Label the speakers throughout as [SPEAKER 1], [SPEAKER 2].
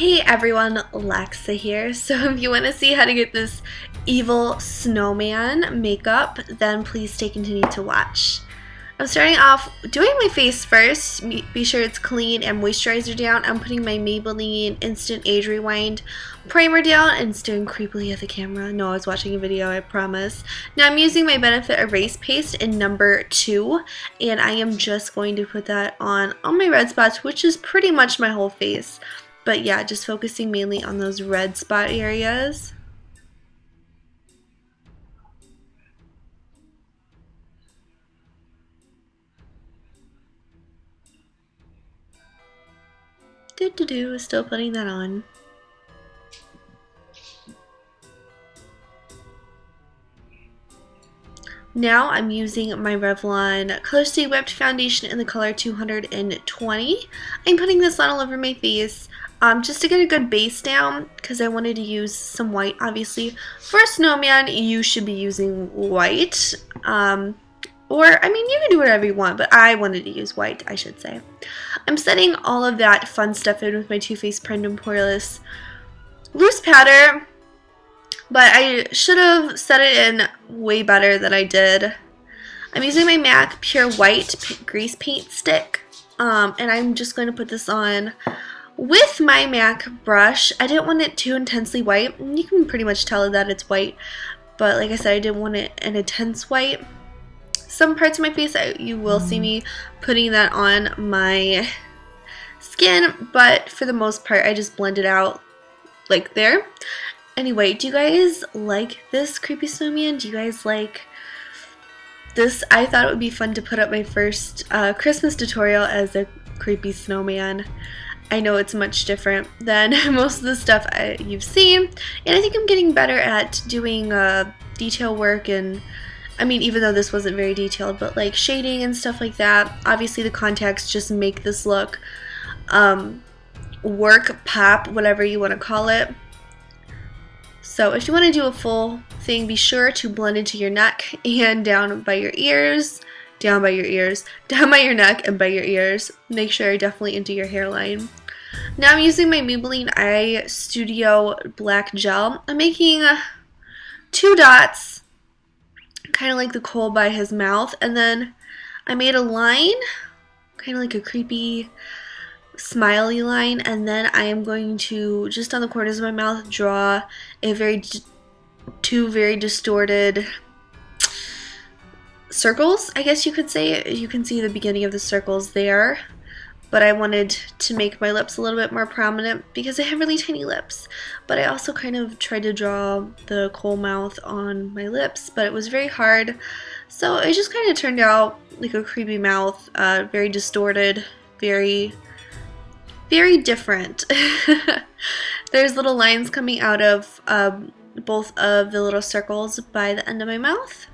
[SPEAKER 1] Hey everyone, Lexa here. So if you want to see how to get this evil snowman makeup, then please stay continue to watch. I'm starting off doing my face first. Be sure it's clean and moisturizer down. I'm putting my Maybelline Instant Age Rewind primer down and staring creepily at the camera. No, I was watching a video, I promise. Now I'm using my Benefit Erase Paste in number 2, and I am just going to put that on all my red spots, which is pretty much my whole face. But yeah, just focusing mainly on those red spot areas. Still putting that on. Now I'm using my Revlon Colorstay Whipped Foundation in the color 220. I'm putting this on all over my face just to get a good base down because I wanted to use some white. Obviously, for a snowman, you should be using white. Or, I mean, you can do whatever you want, but I wanted to use white, I should say. I'm setting all of that fun stuff in with my Too Faced Prime and Poreless loose powder, but I should have set it in way better than I did. I'm using my MAC Pure White Grease Paint Stick, and I'm just going to put this on with my MAC brush. I didn't want it too intensely white. You can pretty much tell that it's white, but like I said, I didn't want it an intense white. Some parts of my face, you will see me putting that on my skin, but for the most part, I just blend it out like there. Anyway, do you guys like this creepy snowman? Do you guys like this? I thought it would be fun to put up my first Christmas tutorial as a creepy snowman. I know it's much different than most of the stuff you've seen, and I think I'm getting better at doing detail work and I mean, even though this wasn't very detailed, but like shading and stuff like that. Obviously the contacts just make this look work, pop, whatever you want to call it. So if you want to do a full thing, be sure to blend into your neck and down by your ears, down by your ears, down by your neck and by your ears. Make sure definitely into your hairline. Now I'm using my Maybelline Eye Studio Black Gel. I'm making 2 dots, kind of like the coal by his mouth, and then I made a line, kind of like a creepy smiley line, and then I am going to, just on the corners of my mouth, draw a two very distorted circles, I guess you could say. You can see the beginning of the circles there, but I wanted to make my lips a little bit more prominent because I have really tiny lips. But I also kind of tried to draw the coal mouth on my lips, but it was very hard. So it just kind of turned out like a creepy mouth, very distorted, very, very different. There's little lines coming out of both of the little circles by the end of my mouth.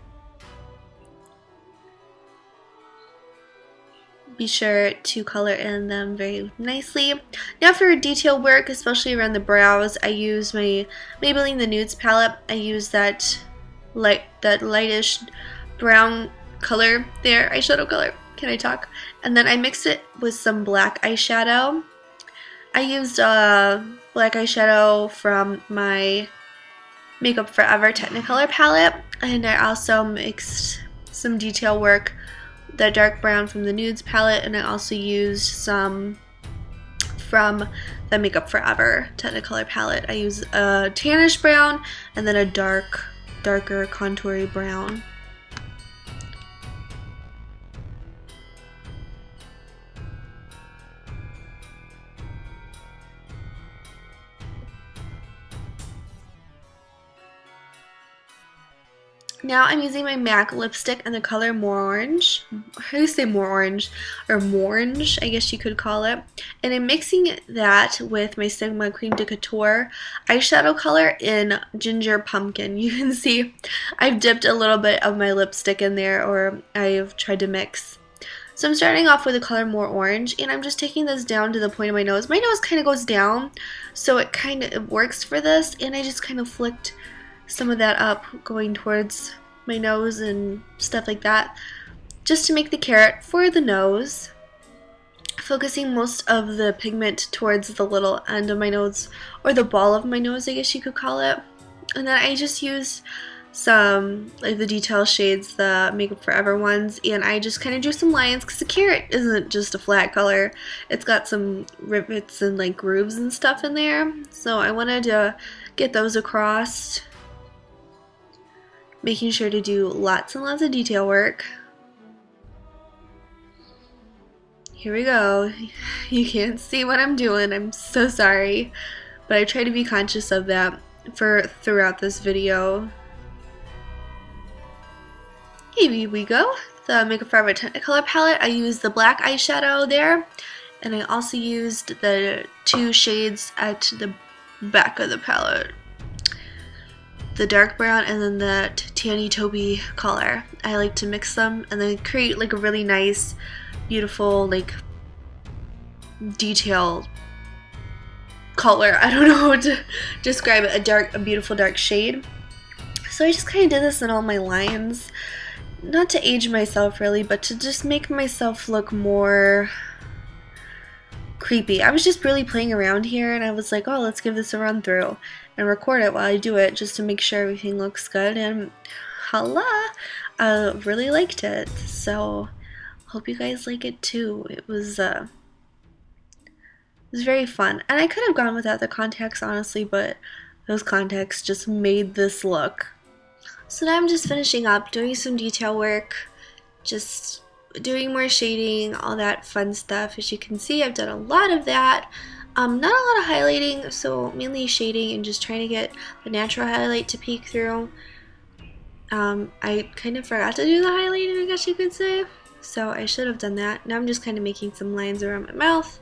[SPEAKER 1] Be sure to color in them very nicely. Now for detail work, especially around the brows, I use my Maybelline The Nudes palette. I use that lightish brown color there, eyeshadow color. Can I talk? And then I mixed it with some black eyeshadow. I used black eyeshadow from my Makeup Forever Technicolor palette, and I also mixed some detail work, that dark brown from the Nudes palette, and I also used some from the Makeup Forever Technicolor palette. I used a tannish brown and then a darker contoury brown. Now I'm using my MAC lipstick in the color Morange. How do you say more orange? Or Morange, I guess you could call it. And I'm mixing that with my Sigma Creme de Couture eyeshadow color in Ginger Pumpkin. You can see I've dipped a little bit of my lipstick in there, or I've tried to mix. So I'm starting off with the color More Orange, and I'm just taking this down to the point of my nose. My nose kind of goes down, so it works for this, and I just kind of flicked some of that up going towards my nose and stuff like that, just to make the carrot for the nose. focusing most of the pigment towards the little end of my nose, or the ball of my nose, I guess you could call it. And then I just used some like the detail shades, the Makeup Forever ones, and I just kind of drew some lines because the carrot isn't just a flat color. It's got some rivets and like grooves and stuff in there, so I wanted to get those across, making sure to do lots and lots of detail work. Here we go. You can't see what I'm doing, I'm so sorry, but I try to be conscious of that throughout this video. Here we go. The Makeup Forever Technicolor palette. I used the black eyeshadow there, and I also used the 2 shades at the back of the palette. The dark brown and then that tanny taupey color. I like to mix them and then create like a really nice, beautiful, like detail color. I don't know how to describe it. A beautiful dark shade. So I just kind of did this in all my lines. Not to age myself really, but to just make myself look more creepy. I was just really playing around here, and I was like, oh, let's give this a run through and record it while I do it just to make sure everything looks good. And voila, I really liked it. So hope you guys like it too. It was very fun, and I could have gone without the contacts honestly, but those contacts just made this look. So now I'm just finishing up, doing some detail work, just doing more shading, all that fun stuff. As you can see, I've done a lot of that. Not a lot of highlighting, so mainly shading and just trying to get the natural highlight to peek through. I kind of forgot to do the highlighting, I guess you could say, so I should have done that. Now I'm just kind of making some lines around my mouth.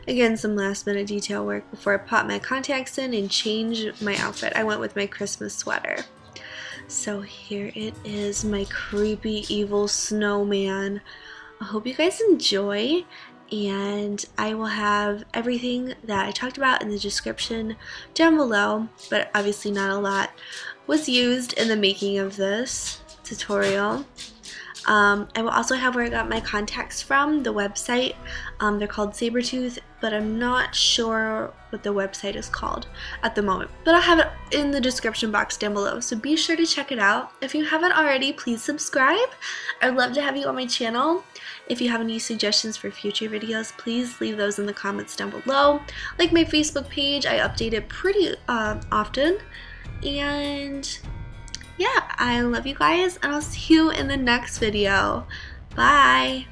[SPEAKER 1] Again, some last minute detail work before I pop my contacts in and change my outfit. I went with my Christmas sweater. So here it is, my creepy evil snowman. I hope you guys enjoy, and I will have everything that I talked about in the description down below, but obviously not a lot was used in the making of this tutorial. I will also have where I got my contacts from, the website. They're called Sabertooth, but I'm not sure what the website is called at the moment. But I'll have it in the description box down below, so be sure to check it out. If you haven't already, please subscribe. I'd love to have you on my channel. If you have any suggestions for future videos, please leave those in the comments down below. Like my Facebook page, I update it pretty often. And yeah, I love you guys, and I'll see you in the next video. Bye!